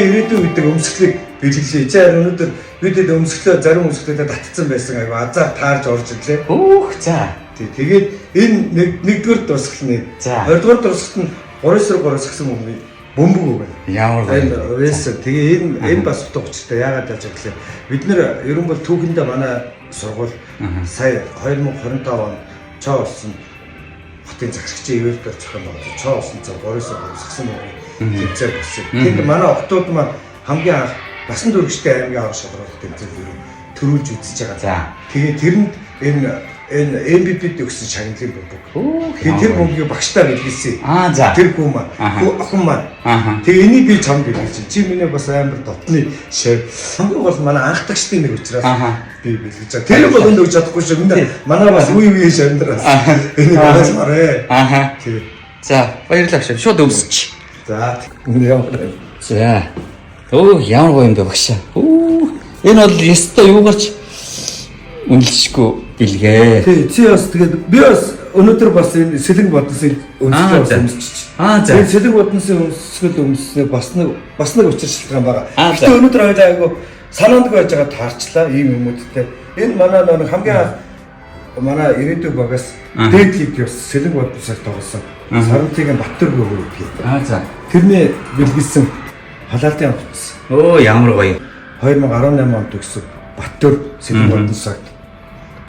ирээдүйн үед өмсгөлийг бэлгэлээ. За өнөөдөр бид өмсгөлөө зарим өмсгөлүүдэд татцсан байсан айгу азар таарж орж ирлээ. За. Тэгээд энэ нэгдүгээр дурсгал нь. Хоёрдугаар дурсгал нь 3-3 гэсэн юм бөмбөг байна. Ямар гоё. Тэгээ энэ бас утга учиртай. Яагаад гэж хэлээ. Бид нэр ерөн бол түүхэндээ манай сургууль сая 2025 он цоо болсон хотын захирагчийн ивэлтээр зохион байгуулсан цоо болсон цаг 3-3 гэсэн юм тэмцээн болсон. Тэнд манай охтууд маань хамгийн анх насан туршидтэй аймгийн авах шалралт тэмцээн төрүүлж үзэж байгаа. Тэгээ тэрэнд энэ MVP-д өгсөн шагналын бөмбөг. Тэр бөмбөгийг багштай бэлгэлсэн. Тэр хүн маань, охин маань. Тэгээ энийг би чамд бэлгэлж. Чи миний бас амар дотны шав. Хамгийн гол манай анх тагчдын нэг учраас би бэлгэлж байгаа. Тэр бол өгч чадахгүй шүү. Манай бас үе шавнаас. Энийг ойлгоорой. Тэгээ. За, баярлалаа шав. Шууд өмсч. За, ямар. За. Ямар гоё юм бэ багшаа. Энэ бол ёстой юугаарч үнэлшгүй билгээ. Чи бас тэгээд би бас өнөөдөр бас энэ сэлэн бодносын өмсөж. Тэгээд сэлэн бодносын өмсгөл өмснөө бас нэг учир шалтгаан байгаа. Гэтэ өнөөдөр хоёлаа айгу санаандг байж байгаа таарчлаа ийм юмудтай. Энэ манай нэг хамгийн анх манай ирээдүйн багаас дээдлийг бас сэлэн бодносоор тоглосон. Сарантигийн Баттөргөө гэдэг. За. Тэрний бэлгэлсэн халаалтын амтсан. Ямар гоё. 2018 онд өгсөн Баттөр сэлэн бодносоор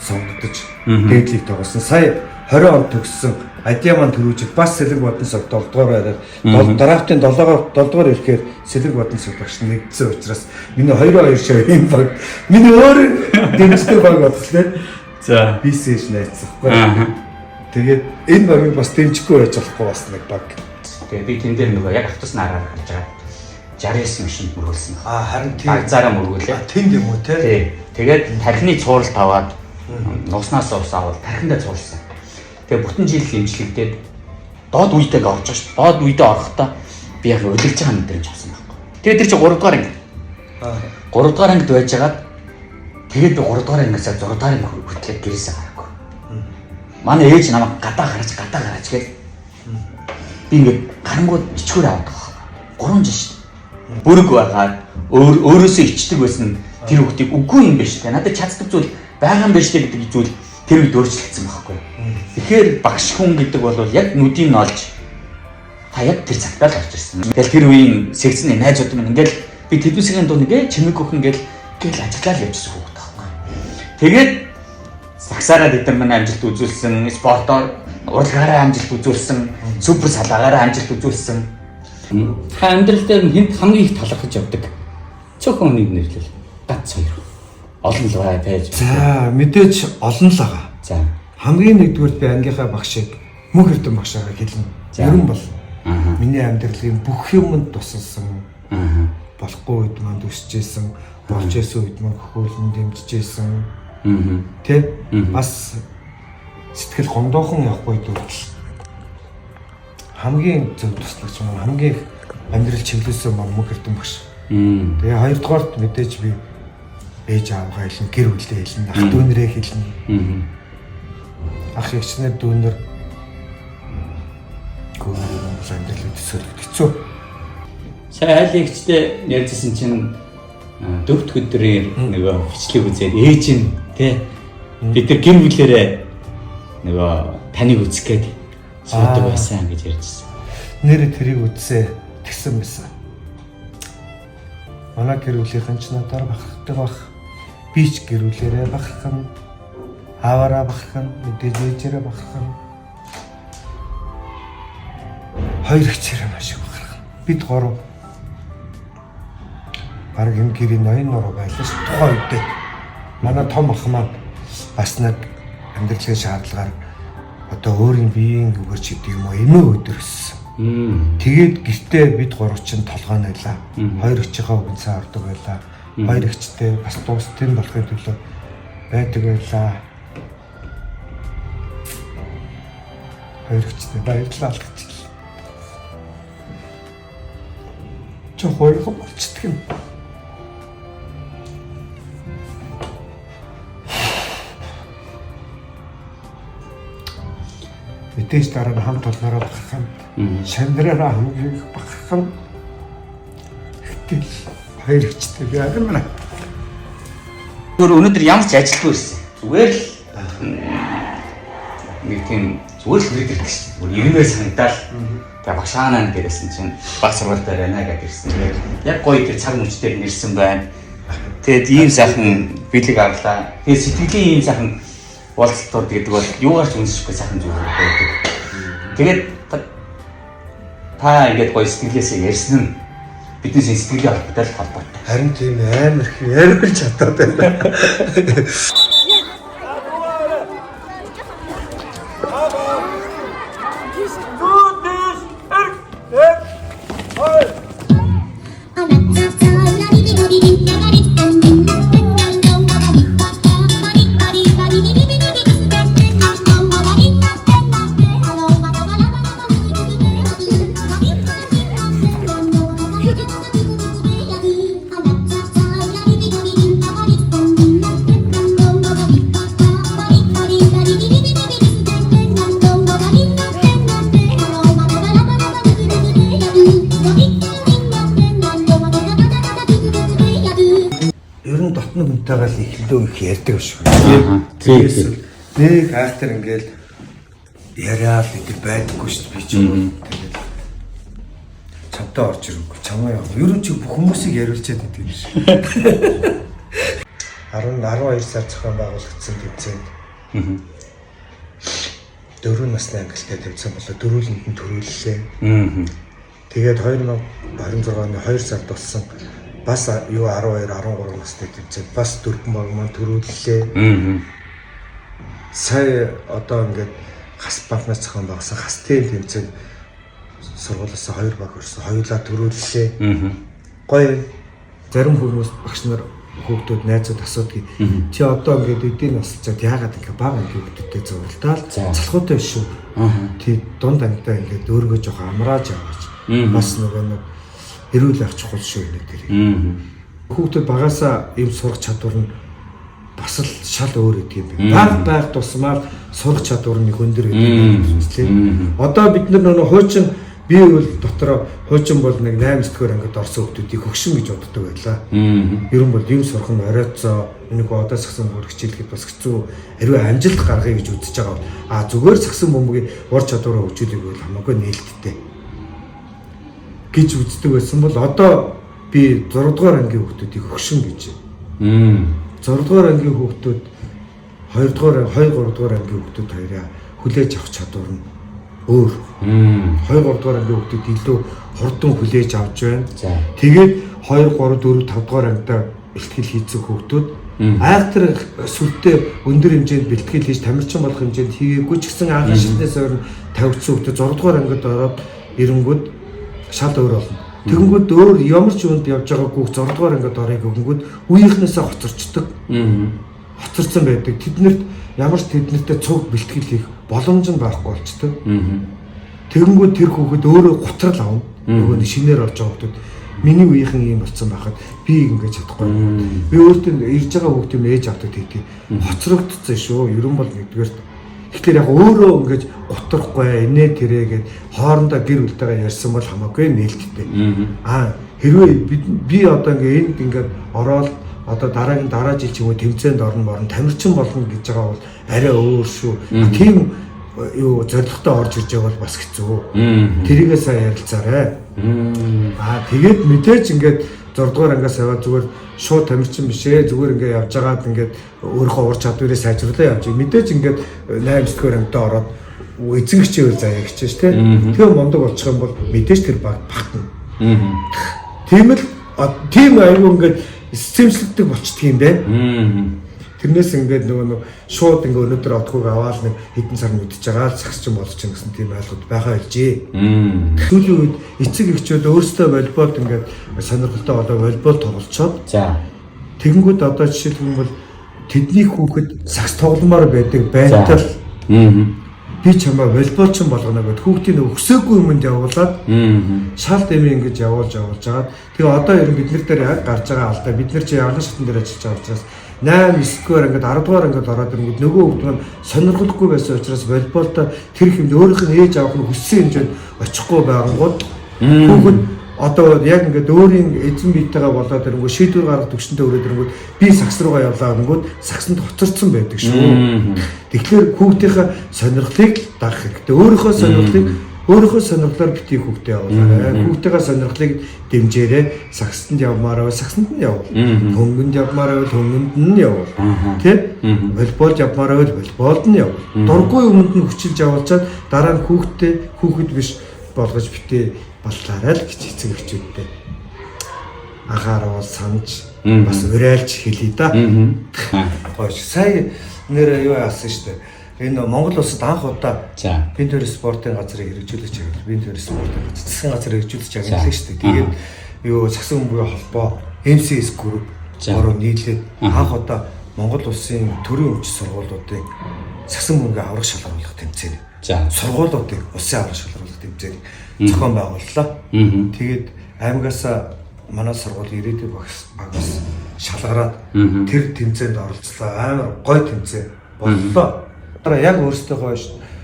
сонгогдож дээдлийг тоглосон. Сая 20 онд төгссөн Адиаман төрүүжид бас сэлэг бодон сог 7 дугаар байгаад дараалтын 7 дугаар ирэхээр сэлэг бодон сог багш нэгдсэн учраас миний 2-2 шав юм баг. Миний өөр дэмждэг баг бодлоо. За бисэж найцсахгүй. Тэгээд энэ багыг бас дэмжихгүй байж болохгүй бас нэг баг. Тэгээд би тэн дээр нөгөө яг автосны араар гарч байгаа 69 машинд мөргүүлсэн. Харин тийм агзаараа мөргүүлээ. Тэнд юм уу те? Тэгээд тархины цууралт аваад нуснаас ус аваад тархиндаа цуурсан. Тэгээ бүтэн жил имжлэгдээд доод үедээ орж байгаа шүү дээ. Доод үедээ орохдоо би яг удирж байгаа мэдрэмж авсан байхгүй. Тэгээд тэр чинь 3 дугаар анги. 3 дугаар ангид байжгаад тэгээд би 3 дугаар ангиасаа 6 дугаар анги хүртэл гэрээсээ гарахгүй. Манай ээж намайг гадаа гараач гээд би ингээд гарангууд ичгүүр аваад байгаа. 3 жил шүү дээ. Бүрэг байгаад өөрөөсөө ичдэг байсан тэр хүүхдийг үгүй юм байна шүү дээ. Надад чаддаг зүйл байгаа юм байна шүү дээ гэдэг зүйл тэр үед өөрчлөгдсөн байхгүй. Тэгэхээр багш хүн гэдэг бол яг нүдийг нь олж та яг тэр цагтаа л орж ирсэн. Тэгэл тэр үеийн секцний найзууд минь ингээл би тэдүсгийн дуу нэгэ чимэг хөх ингээл ажиглал явжсэн хүүхд байхгүй. Тэгээд сагсаараа тэд нар амжилт үзүүлсэн, спортоор урлагаараа амжилт үзүүлсэн, супер салаагаараа амжилт үзүүлсэн. Та амьдрал дээр хинт хамгийн их талархаж явдаг цөөхөн хүнийг нэрлэл. Ганц хоёр. Олон л байж. За мэдээж олон л байгаа. За хамгийн нэгдүгээр би ангийнхаа багшийг мөнх эрдэм багшаагаа хэлнэ. Ерөн бол миний амьдралын бүх юмд тусалсан. Болохгүй үед манд өсөжсэн, болж исэн үед манд хөхөөлн дэмжижсэн. Тэ бас сэтгэл гондоохон явахгүй дүүтэл хамгийн зөв туслагч маань хамгийн амьдрал чиглүүлсэн маань мөнх эрдэм багш. Тэгээ хоёрдугаарт мэдээж би ээж аавгаа хэлнэ, гэр бүлээ хэлнэ, ах дүүнэрээ хэлнэ. Ах ягчнэр дүүнэр гүрэн амьдрал төсөөлөд хэцүү. Сая айл ягчтай ярьжсэн чинь дөрөвт өдрийн нөгөө бичлэг үзээд ээж нь тий бид нар гэр бүлээрээ нөгөө таныг үзэх гээд суудаг байсан гэж ярьжсэн. Нэр тэрийг үзсээ тэгсэн байсан. Манай гэр бүлийнхэн ч надаар бахархдаг бах. Би ч гэр бүлээрээ бахархан, аваараа бахархан, мэдээж ээжээрээ бахархан. Хоёр ихчээрээ маш их бахархан. Бид гурав баг энэ гэрийн ноён нуруу байлаа ш. Тухайн үедээ манай том ах маань бас нэг амьдралын шаардлагаар одоо өөрийн биеийн үгээр ч гэдэг юм уу эмээ өдөр өссөн. Тэгээд гэртээ бид гурав чинь толгойн байлаа. Хоёр ихчийнхээ үгэнсээ ордог байлаа. Хоёр ихчтэй бас дуустын болохын төлөө байдаг байлаа. Хоёр ихчтэй баярлалаа гэж хэлээ. Чи хоёрхан болчихдаг юм. Мэдээж дараа нь хамт олнороо бахархан, шандраараа хамгийн бахархан. Тэгэл хоёр өчтэй би амар. Өнөөдөр ямар ч ажилгүй ирсэн. Зүгээр л нэг тийм зүгээр л ирээд ирсэн шүү дээ. Ирмээр санагдал. Тэгээ багшаанаа дээрсэн чинь баг сургалт барайна гэж ирсэн. Тэгээд яг гоё тэр цаг мөчтэй нэрсэн байна. Тэгээд ийм сайхан бэлэг авлаа. Тэгээд сэтгэлийн ийм сайхан уулзалтууд гэдэг бол юугаар ч үнсэхгүй сайхан зүйл байдаг. Тэгээд та ингээд гоё сэтгэлээсээ ярьсан нь бидний сэтгэлийн холбоотой. Харин тийм амар их ярил чадаад байна. Тагаал ихлөө их ярьдаг шүү. Тэгээс нэг айхтар ингээл яриад идэг байдаггүй шүү би ч юм. Тэгээд чамтай орж ирэхгүй чамаа яа. Ер нь чи бүх хүмүүсийг яриулчаад идэг юм шиг. 12 сар зохион байгуулагдсан тэмцээнд 4 насны ангилалтай тэмцээн болоо дөрүүлэнд нь төрүүллээ. Тэгээд 2026 оны 2 сард болсон бас юу 12 13 настай тэмцээнд бас 4 баг маань төрүүллээ. Сая одоо ингээд хас банкнаас зохион байгуулсан хастын тэмцээнд сургуулиас 2 баг өрсөн. Хоёулаа төрүүллээ. Гоё зарим хүмүүс багш нар хүүхдүүд найзууд асуудгийг чи одоо ингээд эдийн насалчаад яагаад ингээд бага хүүхдүүдтэй зурлалдаал залхуутай биш шүү. Тий дунд ангидаа ингээд өөргөө жоох амрааж яваач. Бас нэг эрүүл авч чухал шүү нэг тэр. Хүүхдүүд багасаа юм сурах чадвар нь бас л шал өөр гэдэг юм байна. Баг тусмаар сурах чадвар нь өндөр гэдэг юм тийм. Одоо бид нар нөгөө хуучин би бол дотор хуучин бол нэг 8-р ангид орсон хүүхдүүдийг хөгшин гэж боддог байлаа. Ер нь бол юм сурах нь оройтсоо нэг одоо сагсан бүр хичээлэхэд бас хэцүү ариу амжилт гаргая гэж үзэж байгаа. Зүгээр сагсан бөмбөгийн ур чадвараа хөгжүүлэх бол хамаагүй нээлттэй гэж үздэг байсан бол одоо би 6 дугаар ангийн хүүхдүүдийг хөгшин гэж. 6 дугаар ангийн хүүхдүүд 2 дугаар 3 дугаар ангийн хүүхдүүд хоёроо хүлээж авах чадвар нь өөр. 2 3 дугаар ангийн хүүхдүүд илүү хурдан хүлээж авч байна. Тэгээд 2 3 4 5 дугаар ангидаа бэлтгэл хийцэн хүүхдүүд айхтар сүлтээ өндөр хэмжээнд бэлтгэл хийж тамирчин болох хэмжээнд хийгээгүй ч гэсэн анхны шилнээс өөр тавигдсан хүүхдүүд 6 дугаар ангид ороод ирэнгүүд шал өөр болно. Тэгэнгүүт өөр ямар ч үнд явж байгаа хүүхд 6 дугаар ангид орыг өгөнгүүд үеийнхнээсээ хоцорчдөг. Хоцорсон байдаг. Тэднэрт ямар ч тэднэртэй цуг бэлтгэл хийх боломж нь байхгүй болчдөг. Тэгэнгүүт тэр хүүхэд өөрөө гутрал авна. Нөгөө шинээр орж байгаа хүүхдүүд миний үеийнхэн юм болсон байхад би ингэж чадахгүй. Би өөртөө ирж байгаа хүүхдийн ээж авдаг тэгтий. Хоцрогдсон шүү. Ерөн бол нэгдүгээр тэгэхээр яг өөрөө ингэж гутрахгүй инээ тэрэгээд хоорондоо гэр бүлтэйгээ ярьсан бол хамаагүй нээлттэй. Хэрвээ би одоо энд ингээд ороод одоо дараа жил ч юм уу тэмцээнд орно тамирчин болно гэж байгаа бол арай өөр шүү. Тийм юу зорилготой орж ирж байгаа бол бас хэцүү. Тэрийгээ сайн ярилцаарай. Тэгээд мэдээж ингээд 6 дугаар ангиас аваад зүгээр шууд тамирчин биш ээ зүгээр ингээд явж байгаад ингээд өөрийнхөө ур чадварыг сайжруулаад явж. Мэдээж ингээд 8 дугаар ангид ороод эзэнгчээр заяа гэж чинь тийм. Тэгээ мундаг болчих юм бол мэдээж тэр багтана. Тийм аюу ингээд системчлэгдэг болчдөг юм байна. Тэрнээс ингээд нөгөө шууд ингээд өнөөдөр отгоог аваад нэг хэдэн сар мэдчихэж байгаа л сагсчин болж чинь гэсэн тийм ойлголт байгаа хэлжээ. Сүүлийн үед эцэг эхчүүд өөрсдөө волейболд ингээд сонирхолтой болоо волейбол тоглолцоод тэгэнгүүт одоо жишээлбэл тэдний хүүхэд сагс тогломоор байдаг байтал би чамаа волейболчин болгоно гэд хүүхдийн өсөөгүй юмд явуулаад шал дэмий ингэж явуулж агаад тэгээ одоо ер нь бид нар дээр яг гарч байгаа алдаа бид нар чи ягаан шатн дээр ажиллаж байгаа учраас 8 9-р ангид 10 дугаар ангид ороод ирэнгүүт нөгөө хүүхд маань сонирхолгүй байсан учраас волейболтой тэр хэмжээ өөрийнх нь ээж авах нь хүссэн хэмжээнд очихгүй байнгут хүүхэд одоо яг ингээд өөрийн эзэн биетэйгээ болоод ирэнгүүт шийдвэр гаргах төвчөндөө өрөөд ирэнгүүт би сакс руугаа явлаа гэнгүүт саксанд хоцорсон байдаг шүү. Тэгэхээр хүүхдийнхээ сонирхлыг дагах хэрэгтэй. Өөрийнхөө сонирхлоор битгий хүүхдээ явуулаарай. Хүүхдийнхээ сонирхлыг дэмжээрэй. Саксанд явмаар байвал саксанд нь явуул. Хөнгөнд явмаар байвал хөнгөнд нь явуул. Тэ? Волейболд явмаар байвал волейболд нь явуул. Дургүй юмд нь хүчилж явуулчаад дараа нь хүүхэд биш болгож битээ боллаарай л гэж эцэг эхчүүдтэй агааруу санаж бас урайлж хэлье да. Гоё. Сая нэр юу яасан шүү дээ. Энэ Монгол улсад анх удаа бие даасан спортын газрыг хэрэгжүүлж байгаа. Бие даасан спортын газар засгийн газар хэрэгжүүлж байгаа юм шүү дээ. Тэгээд юу Сагсан бөмбөгийн холбоо MCS group бороо нийлээд анх удаа Монгол улсын төрийн өмч сургуулиудыг Сагсан бөмбөгийн аврах шалгаруулах тэмцээн. Сургуулиудыг улсын аврах шалгаруулах тэмцээнийг зохион байгууллаа. Тэгээд аймагаас манай сургууль ирээдүйн багаас шалгараад тэр тэмцээнд оролцлоо. Амар гоё тэмцээн боллоо. Дараа яг өөрсдийнхөө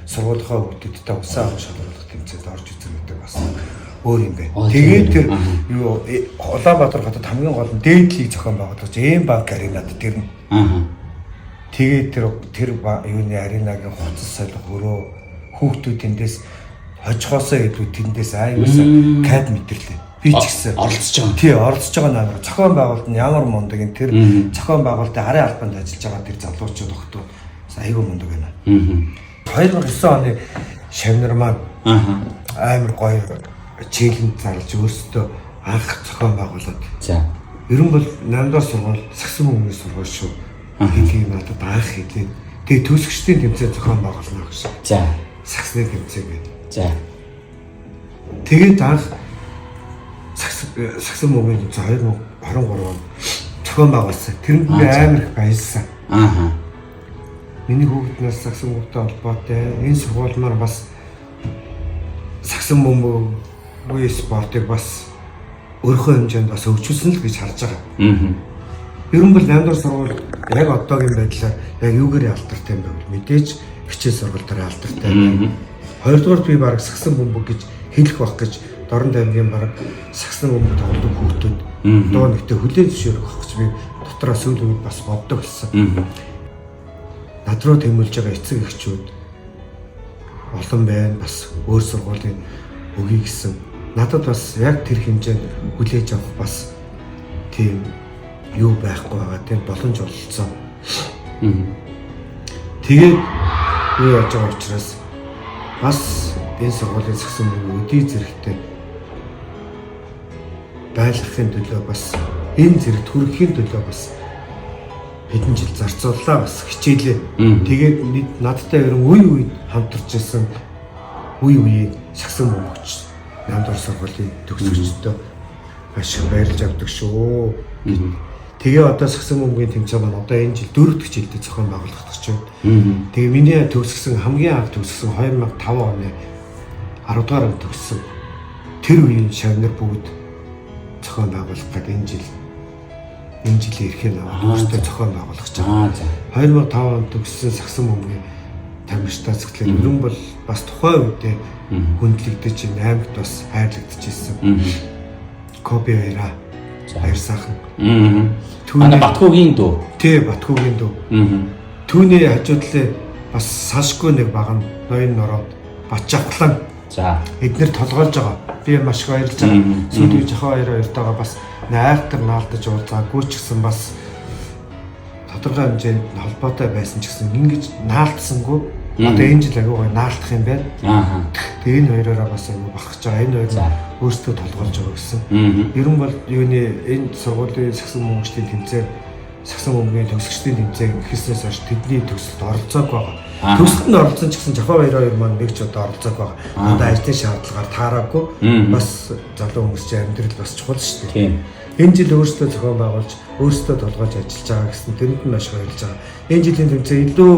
сургуулийнхаа хүүхдүүдтэй улсын аврах шалгаруулах тэмцээнд орж үзэх гэдэг бас өөр юм байна. Тэгээд тэр юу Улаанбаатар хотод хамгийн гол нь дээдлийг зохион байгуулж эм банк аренад тэр нь. Тэгээд тэр юуны аренагийн хувцас солих өрөө хүүхдүүд тэндээс хожихоосоо илүү тэндээс аюулсаа кад мэдэрлээ. Би ч гэсэн оролцож байгаа. Тий, оролцож байгаа нээр зохион байгуулалт нь ямар мундаг энэ тэр зохион байгуулалтын арын албанд ажиллаж байгаа тэр залуучууд өгтөө айгүй мундаг байна. 2009 оны шавнар маань амар гоё чиглэлд зарлж өөрсдөө анх зохион байгуулад. Ерөн бол 8 дугаар сургууль Сагсан бөмбөгийн сургууль шүү. Хэдийг надад анх хэлээд тэгээ төсөгчдийн тэмцээн зохион байгуулна гэж. Сагсны тэмцээн гэдэг. Тэгээд анх Сагсан бөмбөгийн тэмцээн 2023 онд зохион байгуулсан. Тэрэнд би амар их баярлсан. Миний хүүхднээс Сагсан бөмбөгтэй холбоотой энэ сургууль маань бас Сагсан бөмбөгийн спортыг бас өөрийнхөө хэмжээнд бас хөгжүүлсэн л гэж харж байгаа. Ерөн бол 8 дугаар сургууль яг одоогийн байдлаар яг юугээр алдартай юм бэ? Мэдээж хичээл сургууль дээр алдартай байна. 2 дугаар би баг Сагсан бөмбөг гэж хэлэх байх гэж Дорн аймгийн баг Сагсан бөмбөг тоглодог хүүхдүүд доо нэгтээ хүлээн зөвшөөрөх байх гэж би дотроо сүүл үед бас боддог гэсэн. Над руу тэмүүлж байгаа эцэг эхчүүд олон байна. Бас өөр сургуулийн өгье гэсэн. Надад бас яг тэр хэмжээнд хүлээж авах бас тийм юу байхгүй байгаа тийм боломж олцсон. Тэгээд юу яаж байгаа учраас бас энэ сургуулийн Сагсан бөмбөг өдий зэрэгтэй байлгахын төлөө бас энэ зэрэгт хүрэхийн төлөө бас хэдэн жил зарцууллаа бас хичээлээ. Тэгээд надтай ерөн үе хамтарч ирсэн үеийн Сагсан бөмбөгч 8 дугаар сургуулийн төгсөгчдөө маш их баярлж авдаг шүү. Тэгээ одоо Сагсан бөмбөгийн тэмцээн маань одоо энэ жил 4 дахь жилдээ зохион байгуулагдаж байна. Тэгээ миний төгсгсөн хамгийн анх төгссөн 2005 оны 10 дугаар он төгссөн тэр үеийн шавнар бүгд зохион байгуулах гэдэг энэ жилийн эрхээ аваад өөртөө зохион байгуулах гэж байгаа. 2005 онд төгссөн Сагсан бөмбөгийн тамирчдаа зөвхөн ерөн бол бас тухайн үедээ хүндлэгдэж аймагт бас хайрлагдчихсэн. Коби баяраа. Баяр сайхан. Манай Батгуугийн дүү. Тий, Батгуугийн дүү. Түүний хажуудлаа бас Сашгүй нэг баг нь ноён нороод Батжавхлан. Эднэр толгойлж байгаа. Би маш их баярлж байгаа. Сүүлийн жохоо хоёртойгоо бас найртар наалдаж уулзаагүй ч гэсэн бас тодорхой хэмжээнд холбоотой байсан ч гэсэн ингэж наалтсангүй. Одоо энэ жил агай гоё наалтах юм байна. Тэгээ энэ хоёроо бас агай бахарч байгаа. Энэ хоёр өөрсдөө толгойлж байгаа гэсэн. Ерөн бол юуны энэ сургуулийн Сагсан бөмбөгчдийн тэмцээн, Сагсан бөмбөгийн төгсөгчдийн тэмцээн гэхээсээс хойш тэдний төгсөлд оролцоогүй байгаа. Төгсөлтөнд оролцсон ч гэсэн жохоо хоёр маань нэг ч одоо оролцоогүй байгаа. Одоо ажлын шаардлагаар таараагүй. Бас залуу хүмүүс чинь амьдрал бас чухал шүү дээ. Энэ жил өөрсдөө зохион байгуулж, өөрсдөө толгойж ажиллаж байгаа гэсэн тэрэнд нь маш баярлж байгаа. Энэ жилийн тэмцээн илүү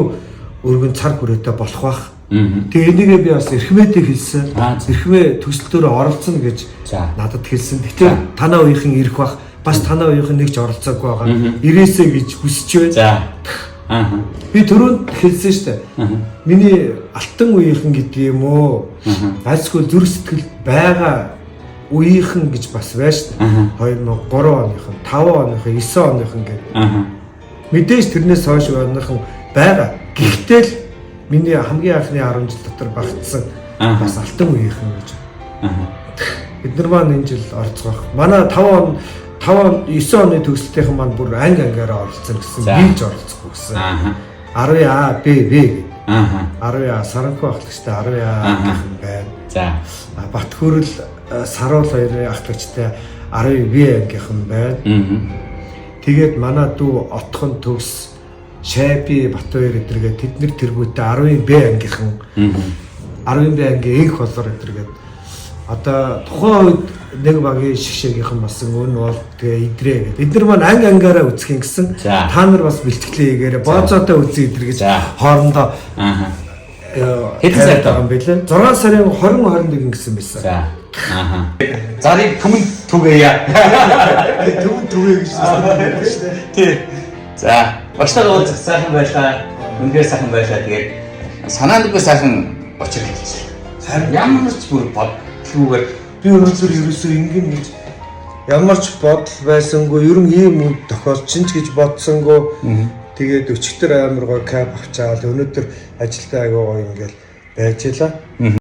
өргөн цар хүрээтэй болох бах. Тэгээ энийгээ би бас эрхмээдээ хэлсэн. Эрхмээ төсөлтөөр оролцсон гэж надад хэлсэн. Тэгэхээр танаа үеийнхэн ирэх бах, бас танаа үеийнхэн нэг ч оролцоогүй байгаа. Ирээсэй гэж хүсэж байна. Би түрүүнд хэлсэн шүү дээ. Миний алтан үеийнхэн гэдэг юм уу? Альсгүй зүрх сэтгэл байгаа үеийнхэн гэж бас байна шүү дээ. 2003 оныхан, 5 оныхан, 9 оныхан гэдэг. Мэдээж тэрнээс хойш оныхан байгаа. Гэхдээ л миний хамгийн анхны 10 жил дотор багтсан бас алтан үеийнхэн гэж. Бид нар маань энэ жил орцгоох. Манай 5 9 оны төгсөлтийнхэн маань бүр ангиараа оролцсон гэсэн. Бийж оролцохгүй гэсэн. 10А Б гэдэг. 10А Саранхуу ахлагчтай 10А гэх байна. За. Батхөрөл Саруул хоёрын ахлагчтай 10B ангийнхан байна. Тэгээд манай дүү Отхон төгс Шайби Батбаяр эдэргээ тэд нэр тэргүүтээ 10B ангийнхан 10B ангийн энх болоор эдэргээд одоо тухайн үед нэг багийн шигшээгийнхэн болсон өн бол тэгээ идрээ гэдэг. Бид нар маань ангаараа үзэх юм гэсэн. Та нар бас бэлтгэлээ хийгээрээ бооцоотой үзье эдэр гэж хоорондоо хэдэн сар таам бэлээ. 6 сарын 20 21 гэсэн байсан. За. Зарыг түмэн түгээе. Түмэн түгээ гэж байна шүү дээ. Тий. За. Багштай сайхан байлаа. Үнээр сайхан байлаа. Тэгээд санаандгүй сайхан очирлж. Ямар ч бүр бодлогоор би ерөөсөө ингэн гэж ямар ч бодол байсангүй ер нь ийм үнд тохиолдсон ч гэж бодсонгүй. Тэгээд өчигдөр амар гоо кап авчаал өнөөдөр ажилдаа агай гоо ингээл байж илаа.